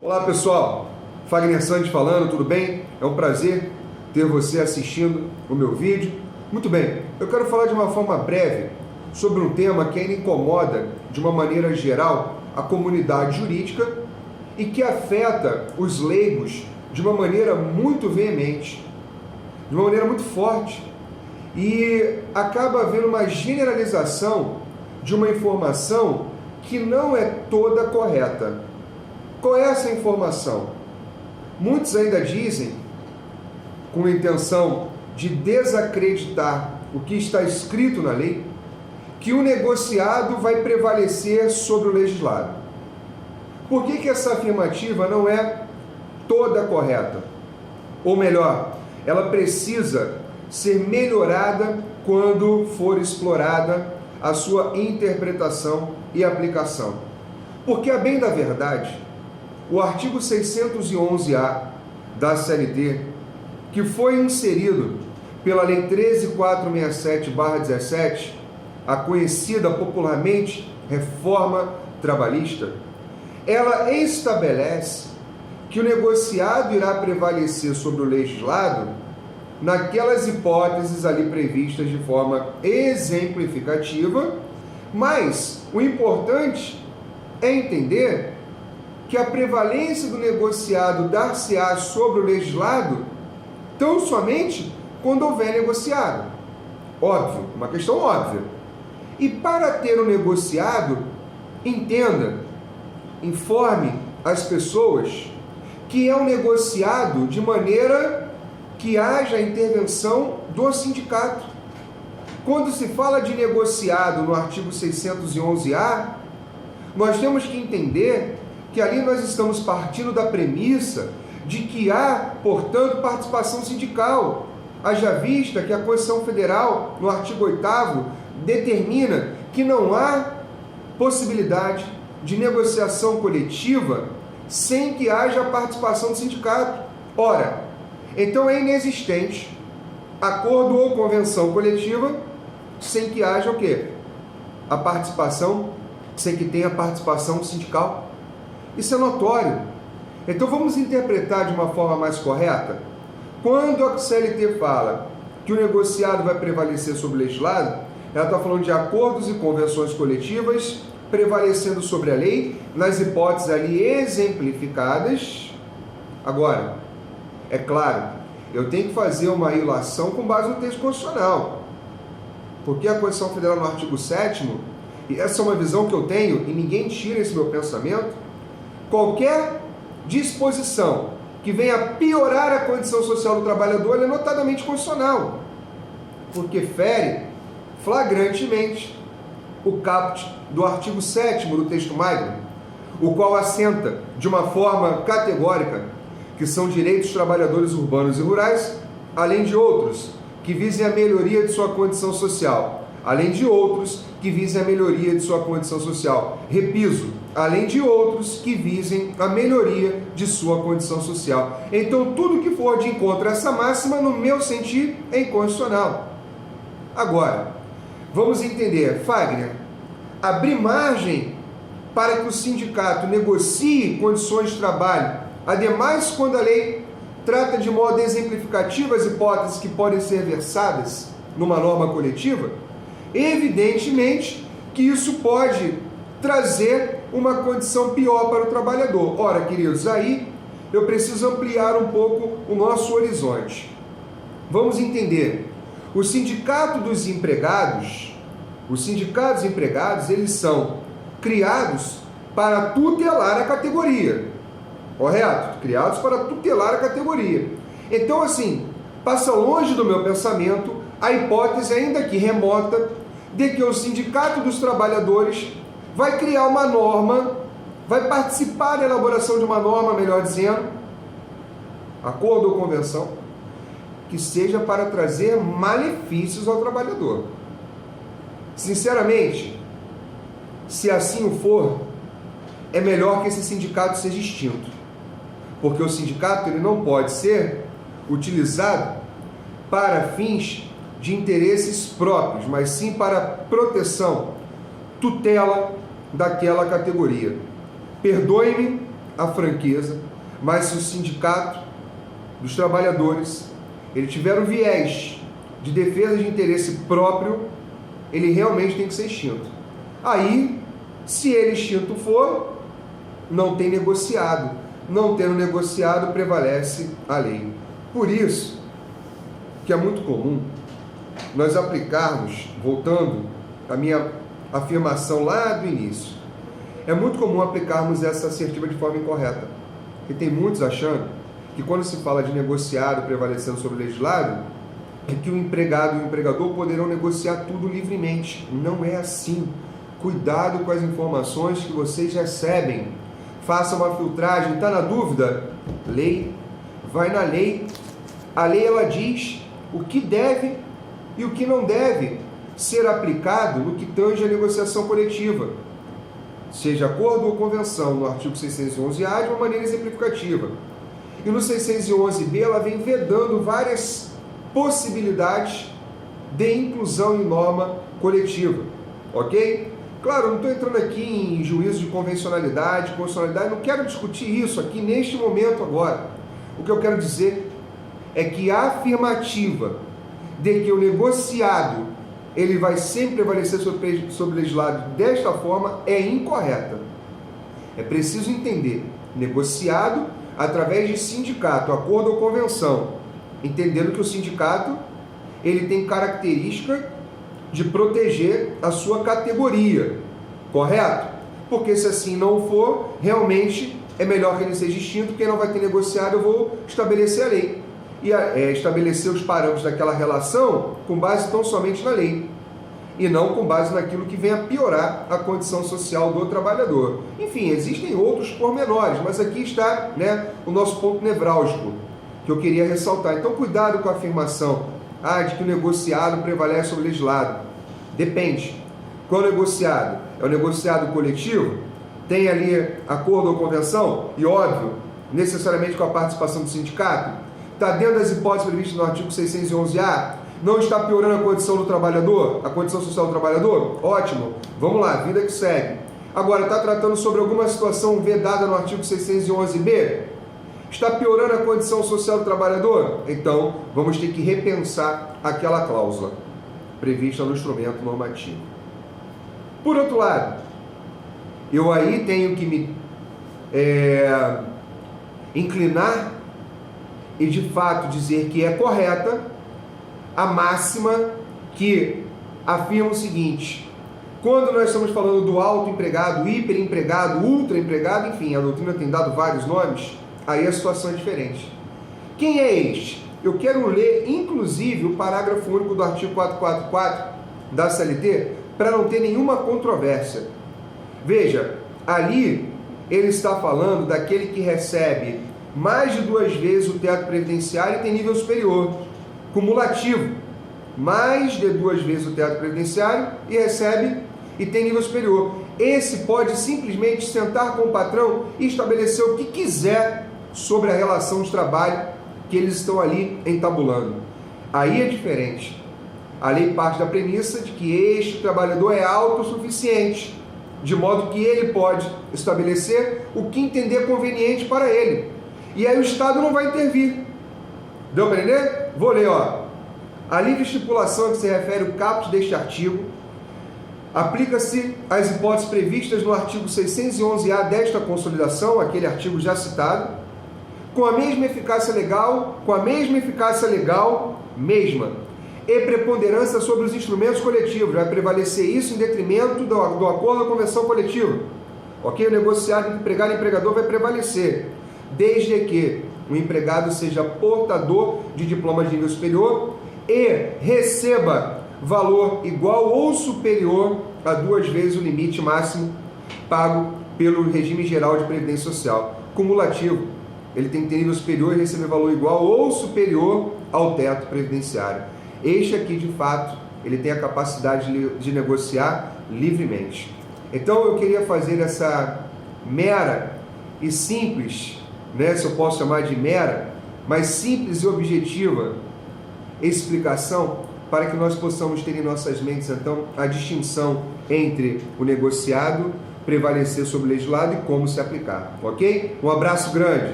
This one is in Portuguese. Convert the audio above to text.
Olá pessoal, Fagner Santos falando, tudo bem? É um prazer ter você assistindo o meu vídeo. Muito bem, eu quero falar de uma forma breve sobre um tema que ainda incomoda de uma maneira geral a comunidade jurídica e que afeta os leigos de uma maneira muito veemente, de uma maneira muito forte, e acaba havendo uma generalização de uma informação que não é toda correta. Qual é essa informação? Muitos ainda dizem, com a intenção de desacreditar o que está escrito na lei, que o negociado vai prevalecer sobre o legislado. Por que essa afirmativa não é toda correta? Ou melhor, ela precisa ser melhorada quando for explorada a sua interpretação e aplicação. Porque, a bem da verdade, o artigo 611-A da CLT, que foi inserido pela Lei 13.467/17, a conhecida popularmente Reforma Trabalhista, ela estabelece que o negociado irá prevalecer sobre o legislado naquelas hipóteses ali previstas de forma exemplificativa, mas o importante é entender que a prevalência do negociado dar-se-á sobre o legislado tão somente quando houver negociado. Óbvio, uma questão óbvia. E para ter um negociado, entenda, informe as pessoas que é um negociado de maneira que haja a intervenção do sindicato. Quando se fala de negociado no artigo 611-A, nós temos que entender que ali nós estamos partindo da premissa de que há, portanto, participação sindical. Haja vista que a Constituição Federal, no artigo 8º, determina que não há possibilidade de negociação coletiva sem que haja a participação do sindicato. Ora, então é inexistente acordo ou convenção coletiva sem que haja o quê? A participação, sem que tenha participação sindical. Isso é notório. Então vamos interpretar de uma forma mais correta? Quando a CLT fala que o negociado vai prevalecer sobre o legislado, ela está falando de acordos e convenções coletivas prevalecendo sobre a lei nas hipóteses ali exemplificadas. Agora, é claro, eu tenho que fazer uma ilação com base no texto constitucional, porque a Constituição Federal no artigo 7º, e essa é uma visão que eu tenho e ninguém tira esse meu pensamento, qualquer disposição que venha piorar a condição social do trabalhador é notadamente constitucional, porque fere flagrantemente o caput do artigo 7º do texto magno, o qual assenta de uma forma categórica que são direitos dos trabalhadores urbanos e rurais, além de outros que visem a melhoria de sua condição social, além de outros que visem a melhoria de sua condição social. Repito, além de outros que visem a melhoria de sua condição social. Então, tudo que for de encontro a essa máxima, no meu sentir, é inconstitucional. Agora, vamos entender, Fagner, abrir margem para que o sindicato negocie condições de trabalho, ademais quando a lei trata de modo exemplificativo as hipóteses que podem ser versadas numa norma coletiva, evidentemente que isso pode trazer uma condição pior para o trabalhador. Ora, queridos, aí eu preciso ampliar um pouco o nosso horizonte. Vamos entender. O sindicato dos empregados, os sindicatos empregados, eles são criados para tutelar a categoria. Correto? Criados para tutelar a categoria. Então, assim, passa longe do meu pensamento a hipótese, ainda que remota, de que o Sindicato dos Trabalhadores vai criar uma norma, vai participar da elaboração de uma norma, melhor dizendo, acordo ou convenção, que seja para trazer malefícios ao trabalhador. Sinceramente, se assim o for, é melhor que esse sindicato seja extinto, porque o sindicato ele não pode ser utilizado para fins de interesses próprios, mas sim para proteção, tutela daquela categoria. Perdoe-me a franqueza, mas se o sindicato dos trabalhadores ele tiver um viés de defesa de interesse próprio, ele realmente tem que ser extinto. Aí, se ele extinto for, não tem negociado. Não tendo negociado, prevalece a lei. Por isso que é muito comum nós aplicarmos, voltando à minha afirmação lá do início, é muito comum aplicarmos essa assertiva de forma incorreta. E tem muitos achando que quando se fala de negociado prevalecendo sobre o legislado, é que o empregado e o empregador poderão negociar tudo livremente. Não é assim. Cuidado com as informações que vocês recebem. Faça uma filtragem. Está na dúvida? Lei. Vai na lei. A lei ela diz o que deve e o que não deve ser aplicado no que tange a negociação coletiva, seja acordo ou convenção, no artigo 611-A, de uma maneira exemplificativa. E no 611-B ela vem vedando várias possibilidades de inclusão em norma coletiva, ok? Claro, não estou entrando aqui em juízo de convencionalidade, constitucionalidade, não quero discutir isso aqui neste momento agora. O que eu quero dizer é que a afirmativa de que o negociado ele vai sempre prevalecer sobre o legislado desta forma é incorreta. É preciso entender, negociado através de sindicato, acordo ou convenção, entendendo que o sindicato ele tem característica de proteger a sua categoria, correto? Porque se assim não for, realmente é melhor que ele seja extinto, quem não vai ter negociado eu vou estabelecer a lei. E estabelecer os parâmetros daquela relação com base tão somente na lei, e não com base naquilo que venha piorar a condição social do trabalhador. Enfim, existem outros pormenores, mas aqui está, o nosso ponto nevrálgico, que eu queria ressaltar. Então, cuidado com a afirmação de que o negociado prevalece sobre o legislado. Depende. Qual é o negociado? É o negociado coletivo? Tem ali acordo ou convenção? E óbvio, necessariamente com a participação do sindicato? Está dentro das hipóteses previstas no artigo 611-A? Não está piorando a condição do trabalhador? A condição social do trabalhador? Ótimo. Vamos lá, vida que segue. Agora, está tratando sobre alguma situação vedada no artigo 611-B? Está piorando a condição social do trabalhador? Então, vamos ter que repensar aquela cláusula prevista no instrumento normativo. Por outro lado, eu aí tenho que me inclinar e de fato dizer que é correta a máxima que afirma o seguinte: quando nós estamos falando do autoempregado, hiperempregado, ultraempregado, enfim, a doutrina tem dado vários nomes, aí a situação é diferente. Quem é este? Eu quero ler, inclusive, o parágrafo único do artigo 444 da CLT, para não ter nenhuma controvérsia. Veja, ali ele está falando daquele que recebe mais de 2 vezes o teto previdenciário e tem nível superior, cumulativo, mais de 2 vezes o teto previdenciário e recebe e tem nível superior. Esse pode simplesmente sentar com o patrão e estabelecer o que quiser sobre a relação de trabalho que eles estão ali entabulando. Aí é diferente. A lei parte da premissa de que este trabalhador é autossuficiente, de modo que ele pode estabelecer o que entender conveniente para ele. E aí o Estado não vai intervir. Deu para entender? Vou ler, A livre estipulação a que se refere o caput deste artigo aplica-se às hipóteses previstas no artigo 611-A desta consolidação, aquele artigo já citado, com a mesma eficácia legal, e preponderância sobre os instrumentos coletivos. Vai prevalecer isso em detrimento do acordo ou convenção coletiva. Ok? O negociado entre empregado e empregador vai prevalecer, desde que o empregado seja portador de diploma de nível superior e receba valor igual ou superior a 2 vezes o limite máximo pago pelo regime geral de previdência social. Cumulativo, ele tem que ter nível superior e receber valor igual ou superior ao teto previdenciário. Este aqui, de fato, ele tem a capacidade de negociar livremente. Então, eu queria fazer essa mera e simples, se eu posso chamar de mera, mas simples e objetiva explicação para que nós possamos ter em nossas mentes, então, a distinção entre o negociado prevalecer sobre o legislado e como se aplicar, ok? Um abraço grande.